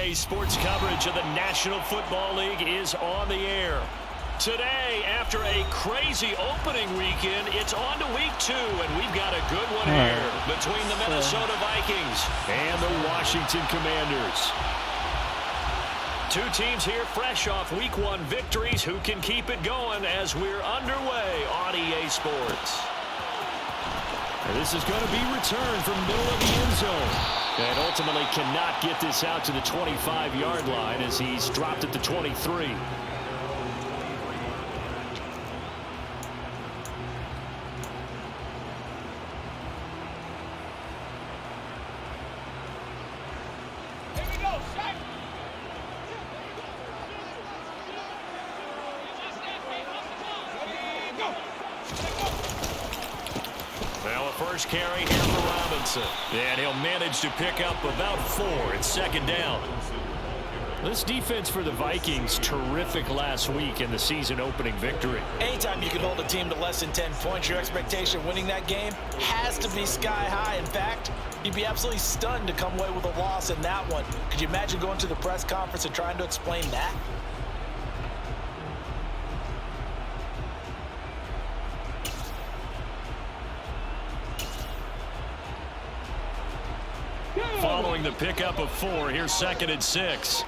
RDA Sports coverage of the National Football League is on the air. Today, after a crazy opening weekend, it's on to week 2, and we've got a good one here between the Minnesota Vikings and the Washington Commanders. Two teams here fresh off week 1 victories who can keep it going as we're underway on EA Sports. And this is going to be returned from middle of the end zone. And ultimately cannot get this out to the 25-yard line as he's dropped at the 23. First carry here for Robinson. And he'll manage to pick up about 4. It's 2nd down. This defense for the Vikings, terrific last week in the season opening victory. Anytime you can hold a team to less than 10 points, your expectation of winning that game has to be sky high. In fact, you'd be absolutely stunned to come away with a loss in that one. Could you imagine going to the press conference and trying to explain that? Following the pickup of 4, here's 2nd and 6.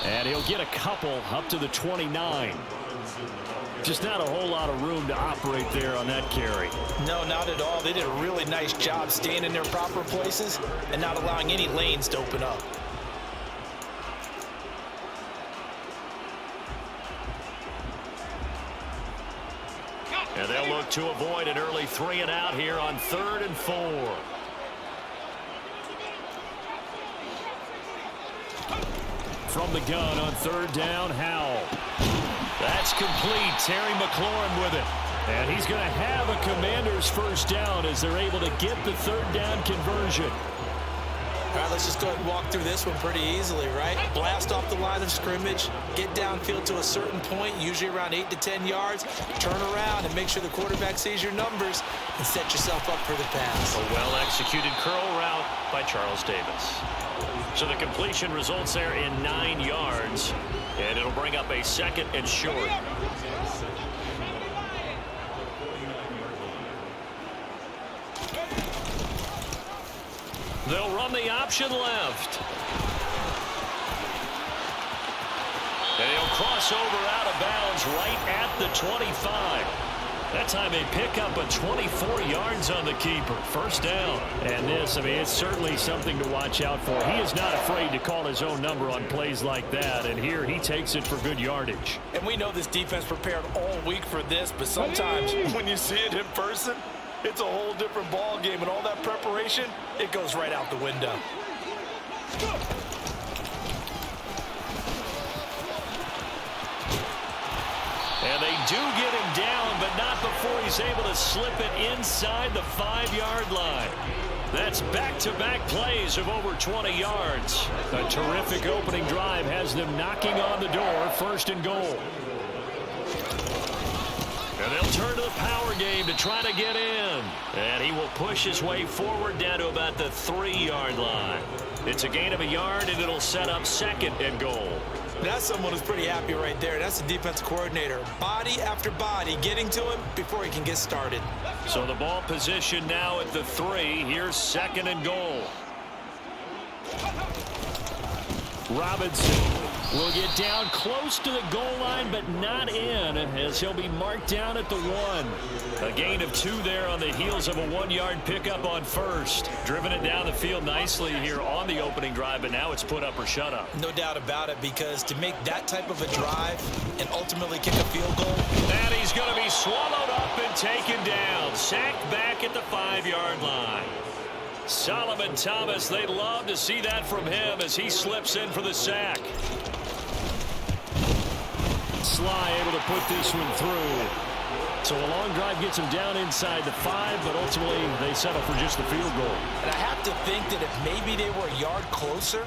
And he'll get a couple up to the 29. Just not a whole lot of room to operate there on that carry. No, not at all. They did a really nice job staying in their proper places and not allowing any lanes to open up. And they'll look to avoid an early 3 and out here on 3rd and 4. From the gun on 3rd down, Howell. That's complete. Terry McLaurin with it. And he's going to have a Commanders first down as they're able to get the 3rd down conversion. All right, let's just go ahead and walk through this one pretty easily, right? Blast off the line of scrimmage, get downfield to a certain point, usually around 8 to 10 yards, turn around and make sure the quarterback sees your numbers and set yourself up for the pass. A well-executed curl route by Charles Davis. So the completion results there in 9 yards, and it'll bring up a 2nd and short. They'll run the option left. And he'll cross over out of bounds right at the 25. That time they pick up a 24 yards on the keeper. First down. And this, I mean, it's certainly something to watch out for. He is not afraid to call his own number on plays like that. And here he takes it for good yardage. And we know this defense prepared all week for this, but sometimes when you see it in person, it's a whole different ball game, and all that preparation, it goes right out the window. And they do get him down, but not before he's able to slip it inside the 5-yard line. That's back-to-back plays of over 20 yards. A terrific opening drive has them knocking on the door, 1st and goal. And they'll turn to the power game to try to get in. And he will push his way forward down to about the 3-yard line. It's a gain of a yard, and it'll set up 2nd and goal. That's someone who's pretty happy right there. That's the defense coordinator. Body after body getting to him before he can get started. So the ball position now at the 3. Here's 2nd and goal. Robinson will get down close to the goal line, but not in, as he'll be marked down at the 1. A gain of 2 there on the heels of a 1-yard pickup on 1st. Driven it down the field nicely here on the opening drive, but now it's put up or shut up. No doubt about it, because to make that type of a drive and ultimately kick a field goal. And he's going to be swallowed up and taken down. Sacked back at the 5-yard line. Solomon Thomas, they'd love to see that from him as he slips in for the sack. Sly able to put this one through. So a long drive gets him down inside the 5, but ultimately they settle for just the field goal. And I have to think that if maybe they were a yard closer,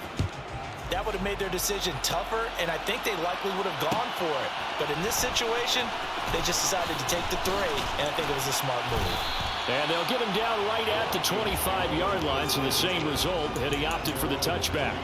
that would have made their decision tougher, and I think they likely would have gone for it. But in this situation, they just decided to take the 3, and I think it was a smart move. And they'll get him down right at the 25-yard line, so the same result, and he opted for the touchback.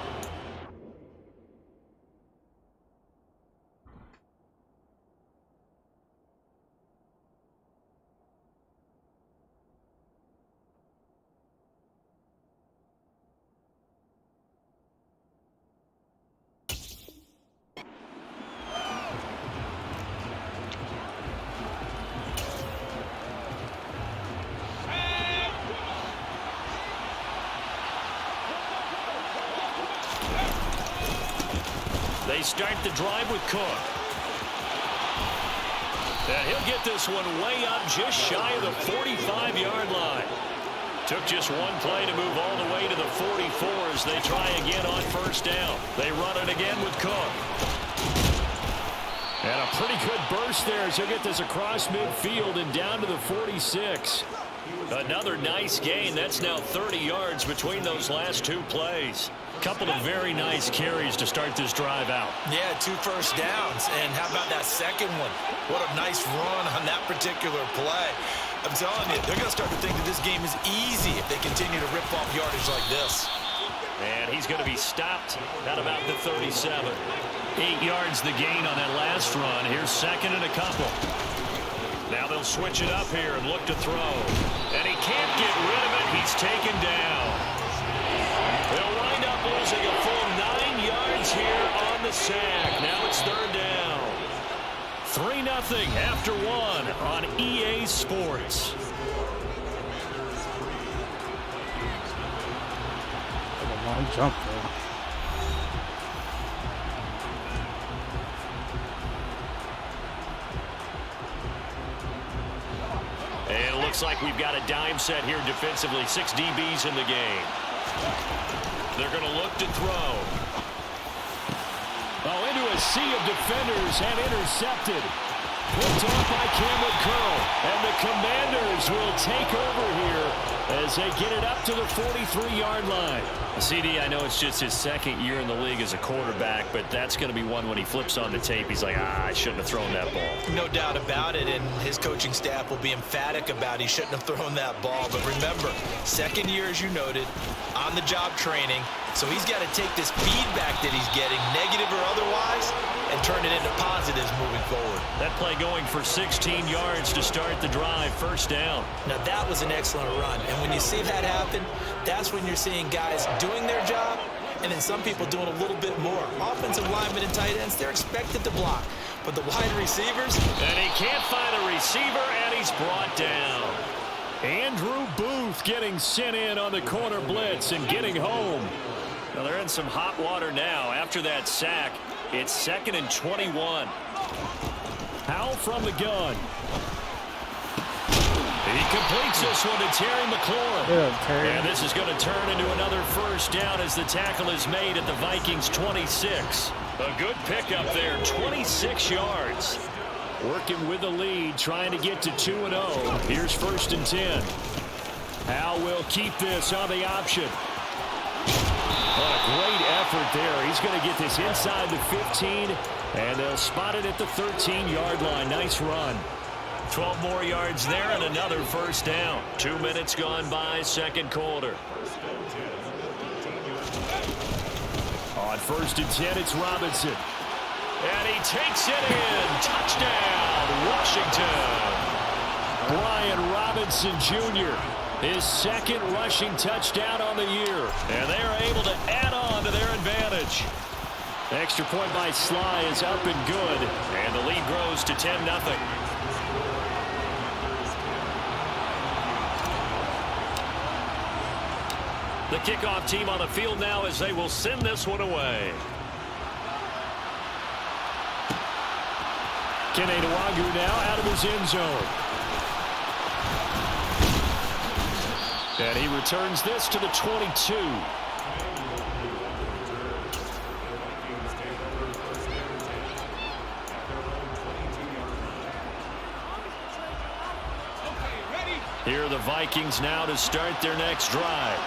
They start the drive with Cook. And he'll get this one way up just shy of the 45-yard line. Took just one play to move all the way to the 44 as they try again on first down. They run it again with Cook. And a pretty good burst there as he'll get this across midfield and down to the 46. Another nice gain. That's now 30 yards between those last 2 plays. Couple of very nice carries to start this drive out. Yeah, 2 first downs. And how about that second one? What a nice run on that particular play. I'm telling you, they're going to start to think that this game is easy if they continue to rip off yardage like this. And he's going to be stopped at about the 37. 8 yards the gain on that last run. Here's second and a couple. Now they'll switch it up here and look to throw. And he can't get rid of it. He's taken down. They'll wind up losing a full 9 yards here on the sack. Now it's third down. 3-0 after 1 on EA Sports. A long jump there. And it looks like we've got a dime set here defensively. 6 DBs in the game. They're going to look to throw. Oh, into a sea of defenders and intercepted. Picked off by Cameron Curl. And the Commanders will take over here as they get it up to the 43-yard line. CD, I know it's just his second year in the league as a quarterback, but that's going to be one when he flips on the tape. He's like, I shouldn't have thrown that ball. No doubt about it, and his coaching staff will be emphatic about he shouldn't have thrown that ball. But remember, second year, as you noted, on-the-job training, so he's got to take this feedback that he's getting, negative or otherwise, and turn it into positives moving forward. That play going for 16 yards to start the drive, first down. Now, that was an excellent run, and when you see that happen, that's when you're seeing guys doing their job, and then some people doing a little bit more. Offensive linemen and tight ends, they're expected to block. But the wide receivers... And he can't find a receiver, and he's brought down. Andrew Booth getting sent in on the corner blitz and getting home. Now they're in some hot water now. After that sack, it's 2nd and 21. Howell from the gun. He completes this one to Terry McLaurin. Yeah, Terry. And this is going to turn into another first down as the tackle is made at the Vikings 26. A good pickup there, 26 yards. Working with the lead, trying to get to 2-0. Here's 1st and 10. Howell will keep this on the option. What a great effort there. He's going to get this inside the 15, and they'll spot it at the 13-yard line. Nice run. 12 more yards there and another first down. 2 minutes gone by, second quarter. On 1st and 10, it's Robinson. And he takes it in. Touchdown, Washington. Brian Robinson Jr., his 2nd rushing touchdown on the year. And they are able to add on to their advantage. Extra point by Sly is up and good. And the lead grows to 10-0. The kickoff team on the field now as they will send this one away. Kene Nwangwu now out of his end zone. And he returns this to the 22. Here are the Vikings now to start their next drive.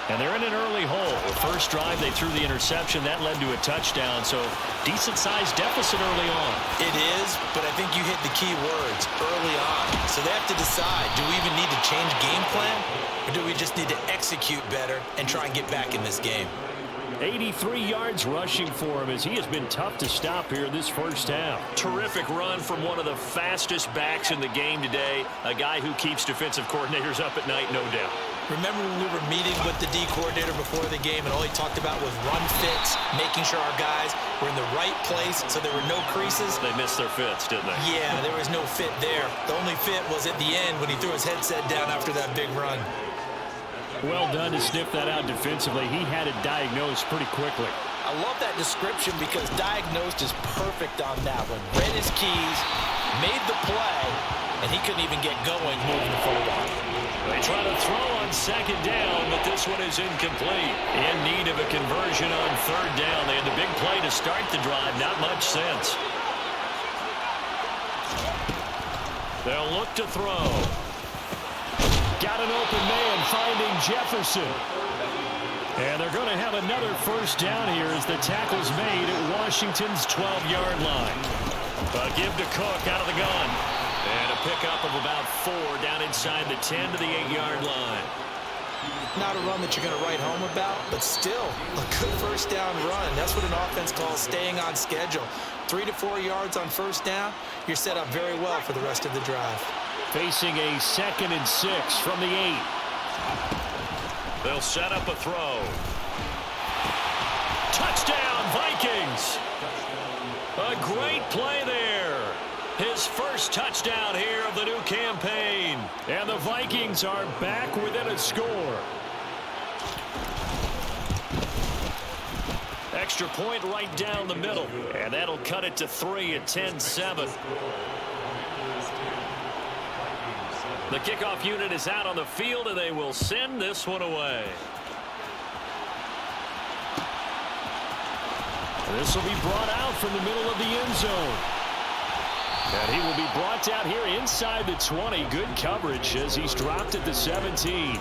And they're in an early hole. First drive, they threw the interception. That led to a touchdown. So decent-sized deficit early on. It is, but I think you hit the key words, early on. So they have to decide, do we even need to change game plan? Or do we just need to execute better and try and get back in this game? 83 yards rushing for him as he has been tough to stop here this first half. Terrific run from one of the fastest backs in the game today. A guy who keeps defensive coordinators up at night, no doubt. Remember when we were meeting with the D coordinator before the game and all he talked about was run fits, making sure our guys were in the right place so there were no creases? They missed their fits, didn't they? Yeah, there was no fit there. The only fit was at the end when he threw his headset down after that big run. Well done to sniff that out defensively. He had it diagnosed pretty quickly. I love that description because diagnosed is perfect on that one. Read his keys, made the play, and he couldn't even get going moving the football. They try to throw on second down, but this one is incomplete. In need of a conversion on third down. They had the big play to start the drive. Not much sense. They'll look to throw. Got an open man finding Jefferson. And they're going to have another first down here as the tackle's made at Washington's 12-yard line. A give to Cook out of the gun. And a pickup of about 4 down inside the 10 to the 8-yard line. Not a run that you're going to write home about, but still a good first down run. That's what an offense calls staying on schedule. 3 to 4 yards on first down, you're set up very well for the rest of the drive. Facing a 2nd and 6 from the 8. They'll set up a throw. Touchdown, Vikings! A great play there. His first touchdown here of the new campaign. And the Vikings are back within a score. Extra point right down the middle. And that'll cut it to 3 at 10-7. The kickoff unit is out on the field, and they will send this one away. This will be brought out from the middle of the end zone. And he will be brought out here inside the 20. Good coverage as he's dropped at the 17.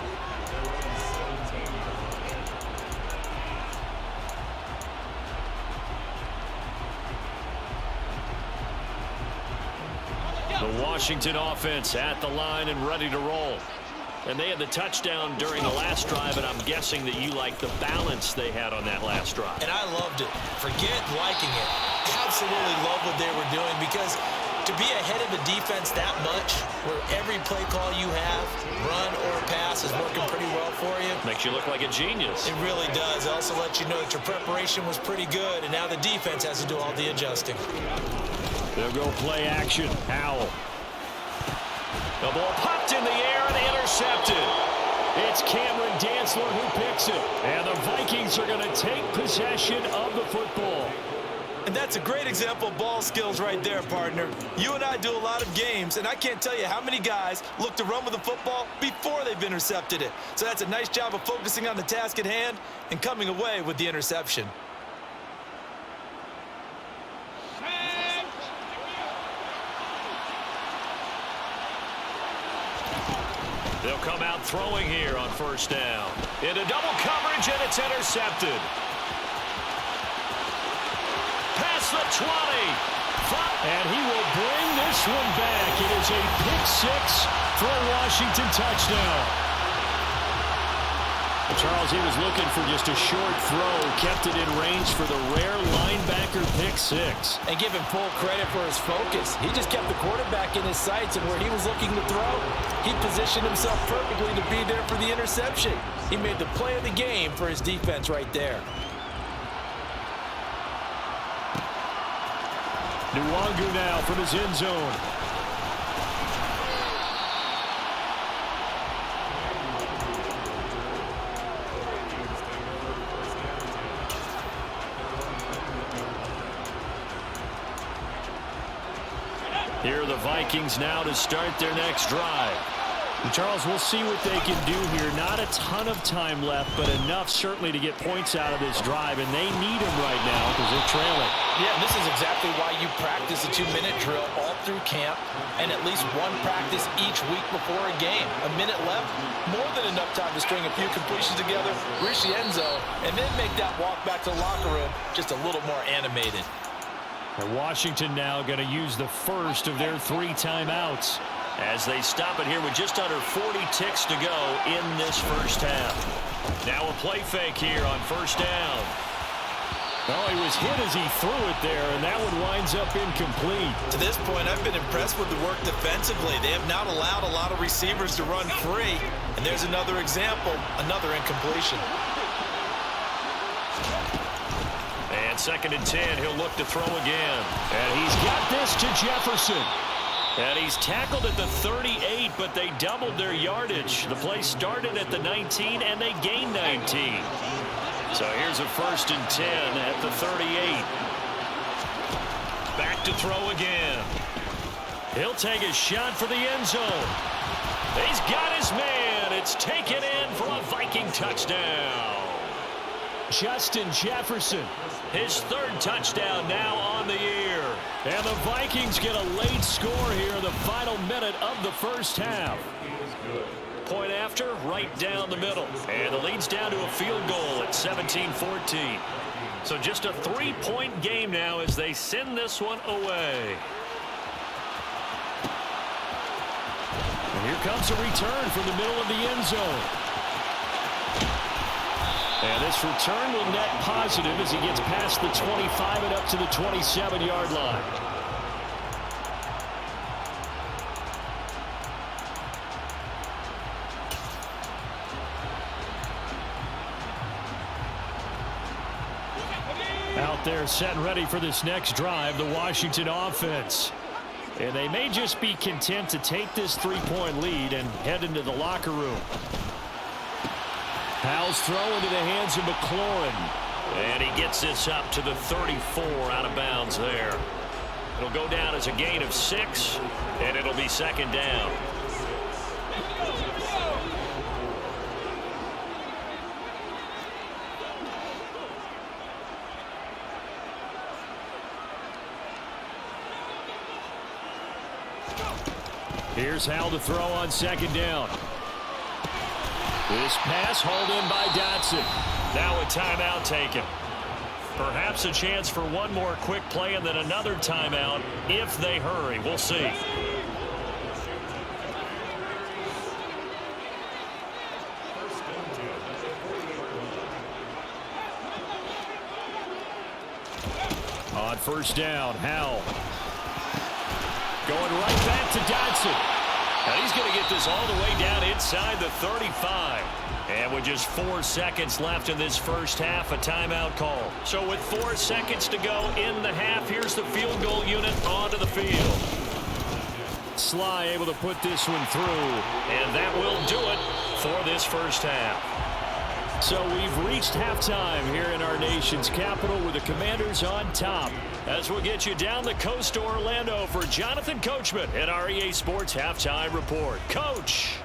The Washington offense at the line and ready to roll. And they had the touchdown during the last drive, and I'm guessing that you like the balance they had on that last drive. And I loved it. Forget liking it. Absolutely love what they were doing because to be ahead of the defense that much, where every play call you have, run or pass, is working pretty well for you. Makes you look like a genius. It really does. It also lets you know that your preparation was pretty good, and now the defense has to do all the adjusting. They'll go play action. Howell. The ball popped in the air and intercepted. It's Cameron Dantzler who picks it. And the Vikings are going to take possession of the football. And that's a great example of ball skills right there, partner. You and I do a lot of games, and I can't tell you how many guys look to run with the football before they've intercepted it. So that's a nice job of focusing on the task at hand and coming away with the interception. They'll come out throwing here on first down. Into double coverage, and it's intercepted. Past the 20. And he will bring this one back. It is a pick-6 for a Washington touchdown. Charles, he was looking for just a short throw, kept it in range for the rare linebacker pick-6. And give him full credit for his focus. He just kept the quarterback in his sights, and where he was looking to throw, he positioned himself perfectly to be there for the interception. He made the play of the game for his defense right there. Nwangu now from his end zone. Here are the Vikings now to start their next drive. And Charles, we'll see what they can do here. Not a ton of time left, but enough certainly to get points out of this drive, and they need them right now because they're trailing. Yeah, and this is exactly why you practice a 2-minute drill all through camp and at least one practice each week before a game. A minute left, more than enough time to string a few completions together, reach the end zone, and then make that walk back to the locker room just a little more animated. And Washington now going to use the first of their 3 timeouts as they stop it here with just under 40 ticks to go in this first half. Now a play fake here on first down. Well, he was hit as he threw it there, and that one winds up incomplete. To this point, I've been impressed with the work defensively. They have not allowed a lot of receivers to run free. And there's another example, another incompletion. And 2nd and 10, he'll look to throw again. And he's got this to Jefferson. And he's tackled at the 38, but they doubled their yardage. The play started at the 19, and they gained 19. So here's a 1st and 10 at the 38. Back to throw again. He'll take a shot for the end zone. He's got his man. It's taken in for a Viking touchdown. Justin Jefferson, his 3rd touchdown now on the year. And the Vikings get a late score here in the final minute of the first half. Point after, right down the middle. And the lead's down to a field goal at 17-14. So just a 3-point game now as they send this one away. And here comes a return from the middle of the end zone. And this return will net positive as he gets past the 25 and up to the 27-yard line. Out there set and ready for this next drive, the Washington offense. And they may just be content to take this 3-point lead and head into the locker room. Howell's throw into the hands of McLaurin. And he gets this up to the 34 out of bounds there. It'll go down as a gain of 6, and it'll be 2nd down. Here's Howell to throw on 2nd down. This pass hauled in by Dotson. Now a timeout taken. Perhaps a chance for one more quick play and then another timeout if they hurry. We'll see. On first down, Howell. Going right back to Dotson. And he's going to get this all the way down inside the 35. And with just 4 seconds left in this first half, a timeout call. So with 4 seconds to go in the half, here's the field goal unit onto the field. Sly able to put this one through. And that will do it for this first half. So we've reached halftime here in our nation's capital with the Commanders on top. As we'll get you down the coast to Orlando for Jonathan Coachman at our EA Sports Halftime Report. Coach!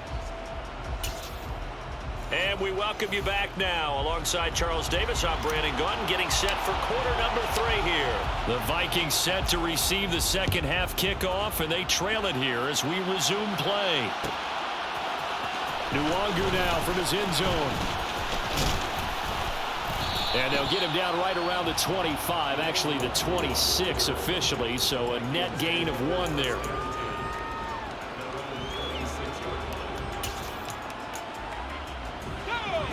And we welcome you back now. Alongside Charles Davis, I'm Brandon Gaunt, getting set for quarter number 3 here. The Vikings set to receive the second half kickoff, and they trail it here as we resume play. Nwangu now from his end zone. And they'll get him down right around the 25, actually the 26 officially, so a net gain of 1 there.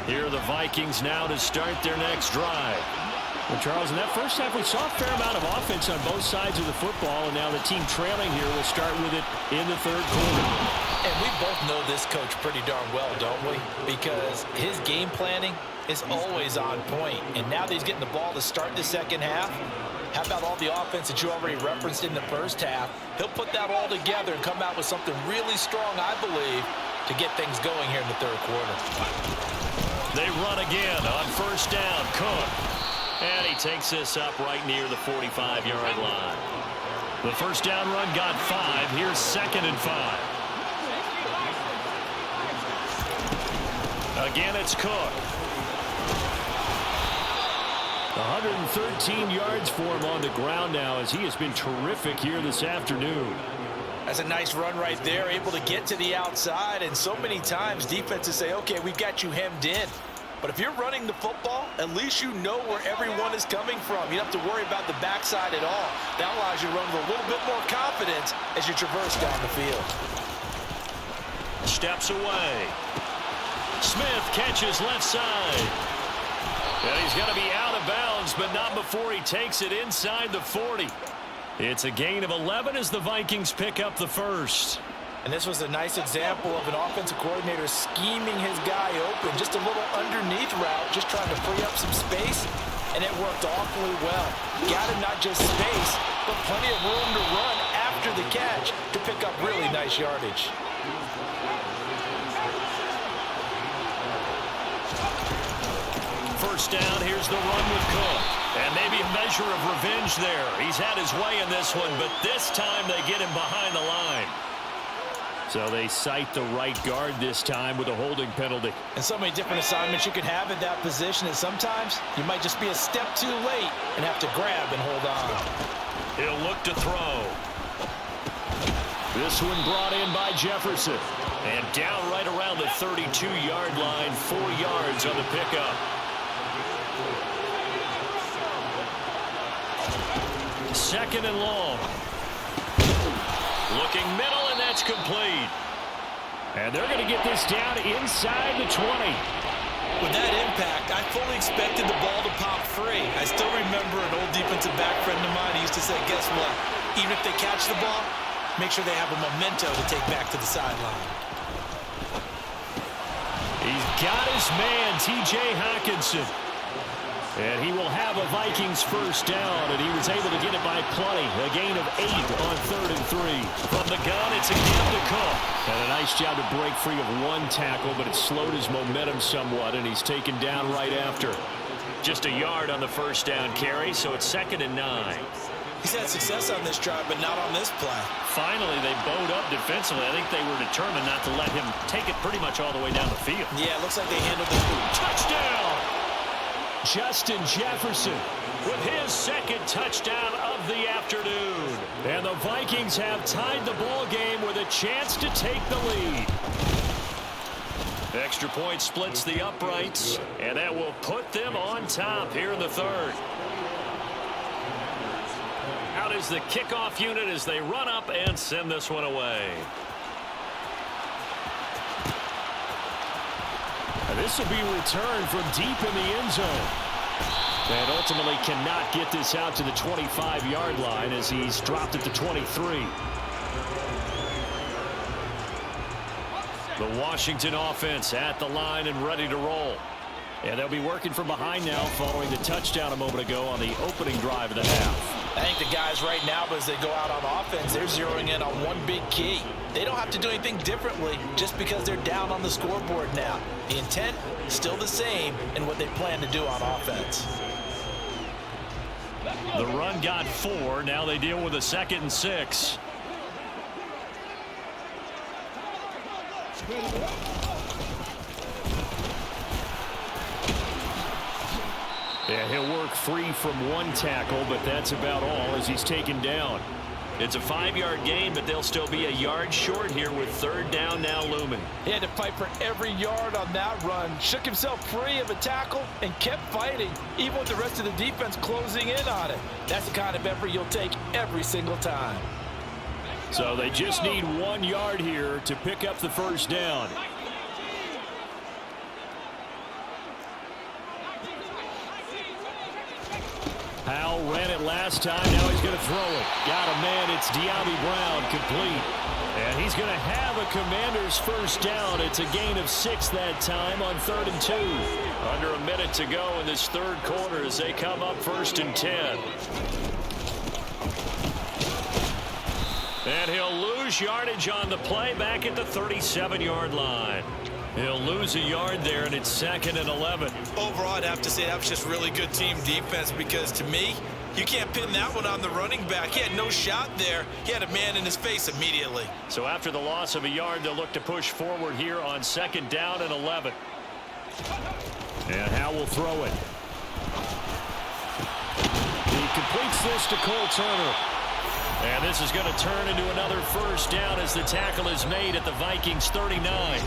Here are the Vikings now to start their next drive. Well, Charles, in that first half, we saw a fair amount of offense on both sides of the football, and now the team trailing here will start with it in the third quarter. And we both know this coach pretty darn well, don't we? Because his game planning is always on point. And now that he's getting the ball to start the second half, how about all the offense that you already referenced in the first half? He'll put that all together and come out with something really strong, I believe, to get things going here in the third quarter. They run again on first down. Cook. And he takes this up right near the 45-yard line. The first down run got 5. Here's 2nd and 5. Again, it's Cook. 113 yards for him on the ground now as he has been terrific here this afternoon. That's a nice run right there, able to get to the outside. And so many times defenses say, okay, we've got you hemmed in. But if you're running the football, at least you know where everyone is coming from. You don't have to worry about the backside at all. That allows you to run with a little bit more confidence as you traverse down the field. Steps away. Smith catches left side. And he's going to be out of bounds, but not before he takes it inside the 40. It's a gain of 11 as the Vikings pick up the first. And this was a nice example of an offensive coordinator scheming his guy open. Just a little underneath route, just trying to free up some space, and it worked awfully well. Got him not just space, but plenty of room to run after the catch to pick up really nice yardage. First down, here's the run with Cook. And maybe a measure of revenge there. He's had his way in this one, but this time they get him behind the line. So they cite the right guard this time with a holding penalty. And so many different assignments you can have at that position, and sometimes you might just be a step too late and have to grab and hold on. He'll look to throw. This one brought in by Jefferson. And down right around the 32-yard line, 4 yards on the pickup. Second and long. Looking middle, and that's complete. And they're going to get this down inside the 20. With that impact, I fully expected the ball to pop free. I still remember an old defensive back friend of mine. He used to say, guess what? Even if they catch the ball, make sure they have a memento to take back to the sideline. He's got his man, T.J. Hockenson. And he will have a Vikings first down, and he was able to get it by plenty. A gain of 8 on 3rd and 3. From the gun, it's again to Cook. And a nice job to break free of one tackle, but it slowed his momentum somewhat, and he's taken down right after. Just a yard on the first down carry, so it's 2nd and 9. He's had success on this drive, but not on this play. Finally, they bowed up defensively. I think they were determined not to let him take it pretty much all the way down the field. Yeah, it looks like they handled it. Touchdown! Justin Jefferson with his 2nd touchdown of the afternoon. And the Vikings have tied the ball game with a chance to take the lead. Extra point splits the uprights, and that will put them on top here in the 3rd. Out is the kickoff unit as they run up and send this one away. This will be returned from deep in the end zone. And ultimately cannot get this out to the 25-yard line as he's dropped at the 23. The Washington offense at the line and ready to roll. And they'll be working from behind now following the touchdown a moment ago on the opening drive of the half. I think the guys right now, as they go out on offense, they're zeroing in on one big key. They don't have to do anything differently just because they're down on the scoreboard now. The intent is still the same in what they plan to do on offense. The run got 4. Now they deal with a 2nd and 6. Yeah, he'll work free from one tackle, but that's about all as he's taken down. It's a 5-yard gain, but they'll still be a yard short here with 3rd down now looming. He had to fight for every yard on that run. Shook himself free of a tackle and kept fighting, even with the rest of the defense closing in on it. That's the kind of effort you'll take every single time. So they just need 1 yard here to pick up the first down. Howell ran it last time. Now he's going to throw it. Got a man. It's De'Ami Brown, complete. And he's going to have a Commanders first down. It's a gain of 6 that time on 3rd and 2. Under a minute to go in this 3rd quarter as they come up 1st and 10. And he'll lose yardage on the play back at the 37-yard line. He'll lose a yard there, and it's 2nd and 11. Overall, I'd have to say that was just really good team defense because, to me, you can't pin that one on the running back. He had no shot there. He had a man in his face immediately. So after the loss of a yard, they'll look to push forward here on 2nd down and 11. And Howell will throw it. He completes this to Cole Turner. And this is going to turn into another first down as the tackle is made at the Vikings 39.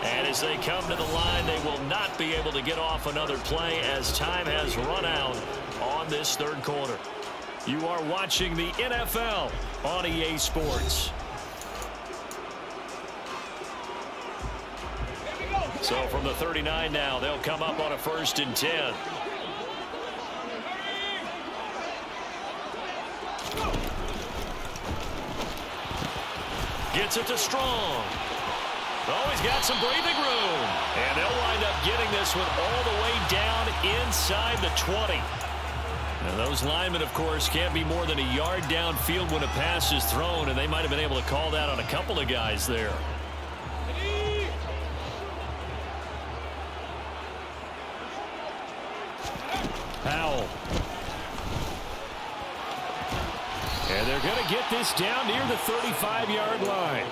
And as they come to the line, they will not be able to get off another play as time has run out on this third quarter. You are watching the NFL on EA Sports. So from the 39 now, they'll come up on a 1st and 10. Gets it to Strong. Oh, he's got some breathing room. And they'll wind up getting this one all the way down inside the 20. And those linemen, of course, can't be more than a yard downfield when a pass is thrown, and they might have been able to call that on a couple of guys there. Howell. And they're going to get this down near the 35-yard line.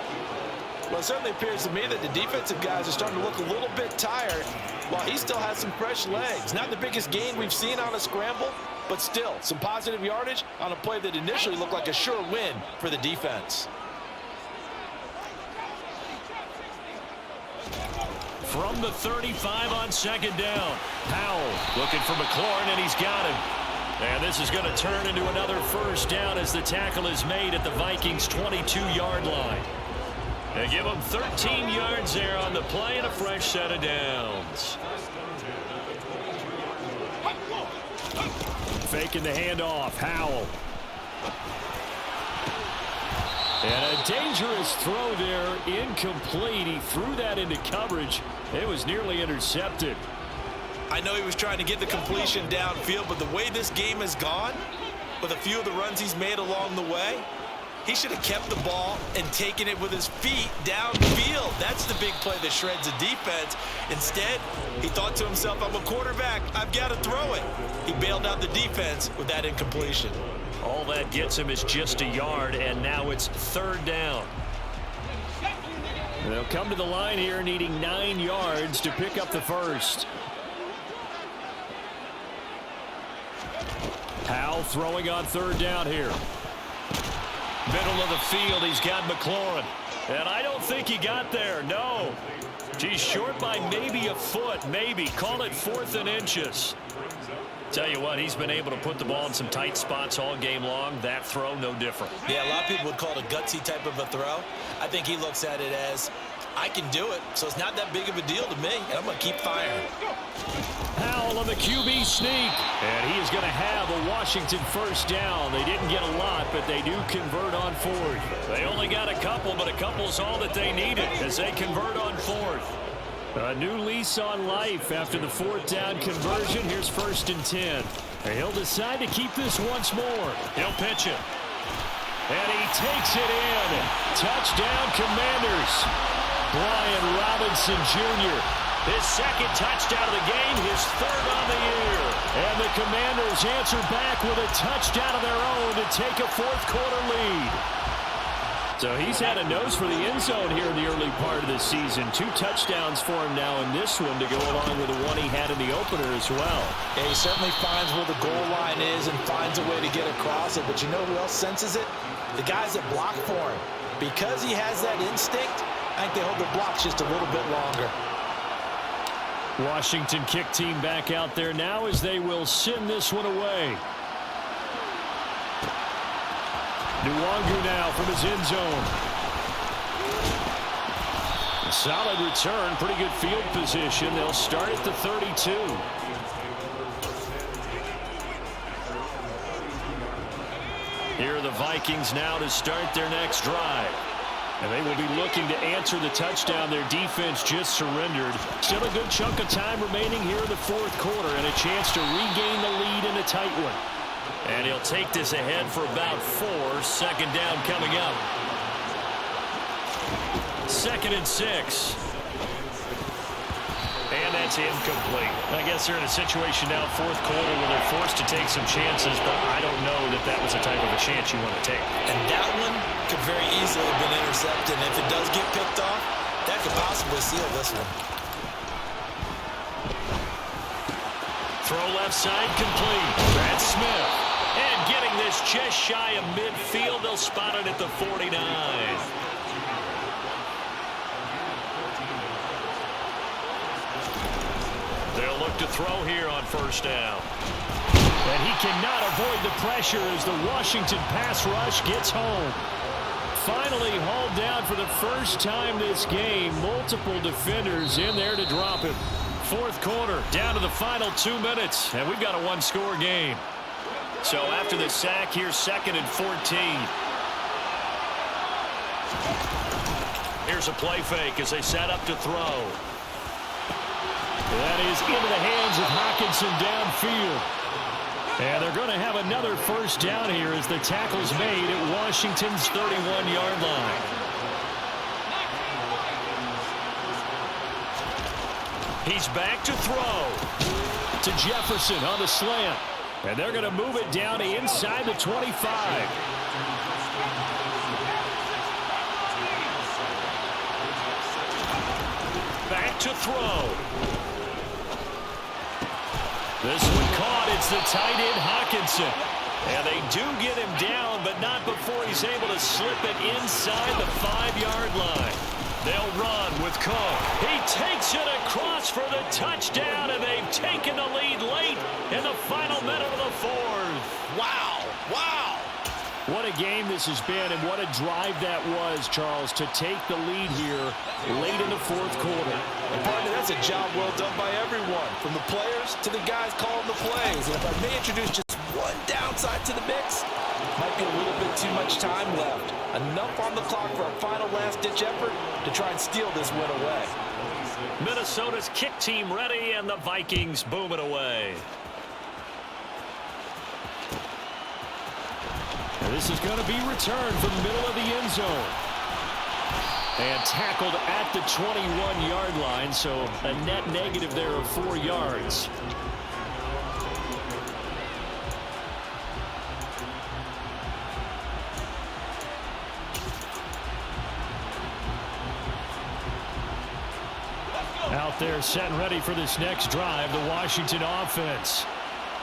Well, it certainly appears to me that the defensive guys are starting to look a little bit tired while he still has some fresh legs. Not the biggest gain we've seen on a scramble, but still some positive yardage on a play that initially looked like a sure win for the defense. From the 35 on 2nd down. Howell looking for McLaurin, and he's got him. And this is going to turn into another first down as the tackle is made at the Vikings 22-yard line. They give them 13 yards there on the play and a fresh set of downs. Faking the handoff. Howell. And a dangerous throw there, incomplete. He threw that into coverage. It was nearly intercepted. I know he was trying to get the completion downfield, but the way this game has gone, with a few of the runs he's made along the way, he should have kept the ball and taken it with his feet downfield. That's the big play that shreds the defense. Instead, he thought to himself, I'm a quarterback, I've got to throw it. He bailed out the defense with that incompletion. All that gets him is just a yard, and now it's 3rd down. They'll come to the line here needing 9 yards to pick up the first. Howell throwing on 3rd down here. Middle of the field, he's got McLaurin. And I don't think he got there, no. He's short by maybe a foot, maybe. Call it 4th and inches. Tell you what, he's been able to put the ball in some tight spots all game long. That throw, no different. Yeah, a lot of people would call it a gutsy type of a throw. I think he looks at it as, I can do it, so it's not that big of a deal to me, and I'm going to keep firing. Howell on the QB sneak, and he is going to have a Washington first down. They didn't get a lot, but they do convert on 4th. They only got a couple, but a couple's all that they needed as they convert on 4th. A new lease on life after the 4th down conversion. Here's 1st and 10. And he'll decide to keep this once more. He'll pitch it. And he takes it in. Touchdown, Commanders. Brian Robinson Jr. His 2nd touchdown of the game, his 3rd on the year. And the Commanders answer back with a touchdown of their own to take a 4th quarter lead. So he's had a nose for the end zone here in the early part of the season. 2 touchdowns for him now in this one to go along with the one he had in the opener as well. Yeah, he certainly finds where the goal line is and finds a way to get across it. But you know who else senses it? The guys that block for him. Because he has that instinct, I think they hold the blocks just a little bit longer. Washington kick team back out there now as they will send this one away. Nwangu now from his end zone. A solid return, pretty good field position. They'll start at the 32. Here are the Vikings now to start their next drive. And they will be looking to answer the touchdown their defense just surrendered. Still a good chunk of time remaining here in the 4th quarter and a chance to regain the lead in a tight one. And he'll take this ahead for about 4. 2nd down coming up. 2nd and 6. And that's incomplete. I guess they're in a situation now, 4th quarter, where they're forced to take some chances, but I don't know that that was the type of a chance you want to take. And that one could very easily have been intercepted. And if it does get picked off, That could possibly seal this one. Throw left side complete. That's Smith. And getting this just shy of midfield. They'll spot it at the 49. They'll look to throw here on first down. And he cannot avoid the pressure as the Washington pass rush gets home. Finally hauled down for the first time this game. Multiple defenders in there to drop him. Fourth quarter, down to the final 2 minutes, and we've got a one-score game. So after the sack, here's 2nd and 14. Here's a play fake as they set up to throw. That is into the hands of Hockenson downfield. And they're going to have another first down here as the tackle's made at Washington's 31-yard line. He's back to throw to Jefferson on the slant. And they're going to move it down to inside the 25. Back to throw. This one caught. It's the tight end Hockenson. And they do get him down, but not before he's able to slip it inside the 5-yard line. They'll run with Cook. He takes it across for the touchdown, and they've taken the lead late in the final minute of the fourth. Wow. Wow. What a game this has been, and what a drive that was, Charles, to take the lead here late in the fourth quarter. And partner, that's a job well done by everyone, from the players to the guys calling the plays. And if I may introduce just one downside to the mix, might be a little bit too much time left. Enough on the clock for a final last-ditch effort to try and steal this win away. Minnesota's kick team ready, and the Vikings boom it away. This is going to be returned from the middle of the end zone. And tackled at the 21-yard line, so a net negative there of 4 yards. Out there set and ready for this next drive, the Washington offense.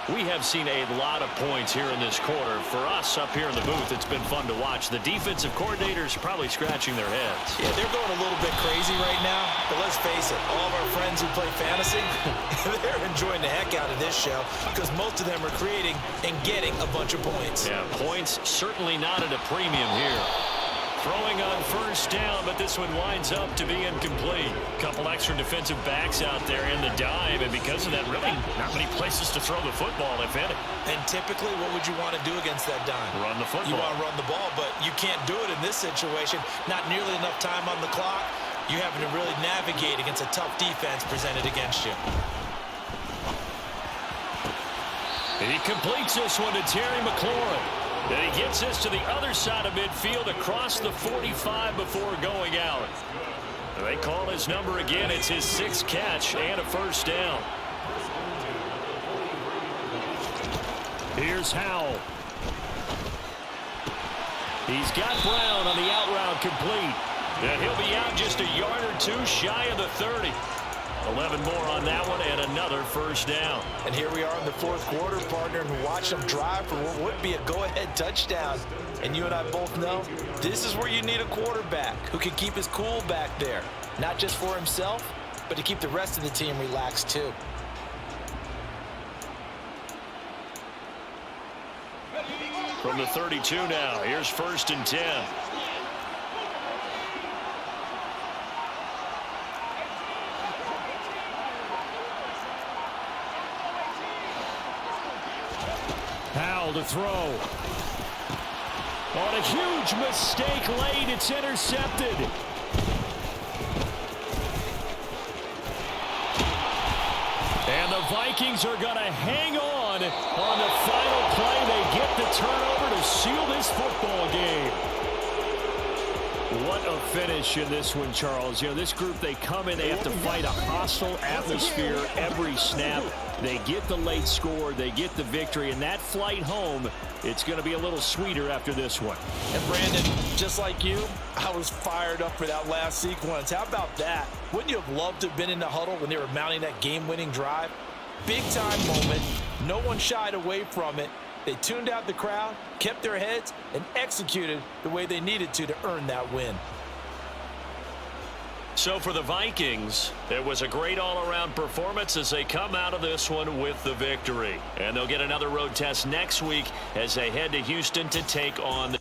We have seen a lot of points here in this quarter. For us up here in the booth, it's been fun to watch. The defensive coordinators probably scratching their heads. Yeah, they're going a little bit crazy right now. But let's face it, all of our friends who play fantasy, they're enjoying the heck out of this show because most of them are creating and getting a bunch of points. Yeah, points certainly not at a premium here. Throwing on first down, but this one winds up to be incomplete. Couple extra defensive backs out there in the dime, and because of that, really not many places to throw the football, if any. And typically, what would you want to do against that dime? Run the football. You want to run the ball, but you can't do it in this situation. Not nearly enough time on the clock. You're having to really navigate against a tough defense presented against you. And he completes this one to Terry McLaurin. And he gets this to the other side of midfield across the 45 before going out. They call his number again. It's his 6th catch and a first down. Here's Howell. He's got Brown on the out route complete. And he'll be out just a yard or two shy of the 30. 11 more on that one and another first down. And here we are in the fourth quarter, partner, and watch them drive for what would be a go-ahead touchdown. And you and I both know this is where you need a quarterback who can keep his cool back there. Not just for himself, but to keep the rest of the team relaxed too. From the 32 now, here's 1st and 10. Howell to throw. On a huge mistake late, it's intercepted. And the Vikings are going to hang on the final play. They get the turnover to seal this football game. What a finish in this one, Charles. You know, this group, they come in, they have to fight a hostile atmosphere every snap. They get the late score, they get the victory, and that flight home, it's going to be a little sweeter after this one. And Brandon, just like you, I was fired up for that last sequence. How about that? Wouldn't you have loved to have been in the huddle when they were mounting that game-winning drive? Big-time moment. No one shied away from it. They tuned out the crowd, kept their heads, and executed the way they needed to earn that win. So for the Vikings, it was a great all-around performance as they come out of this one with the victory. And they'll get another road test next week as they head to Houston to take on the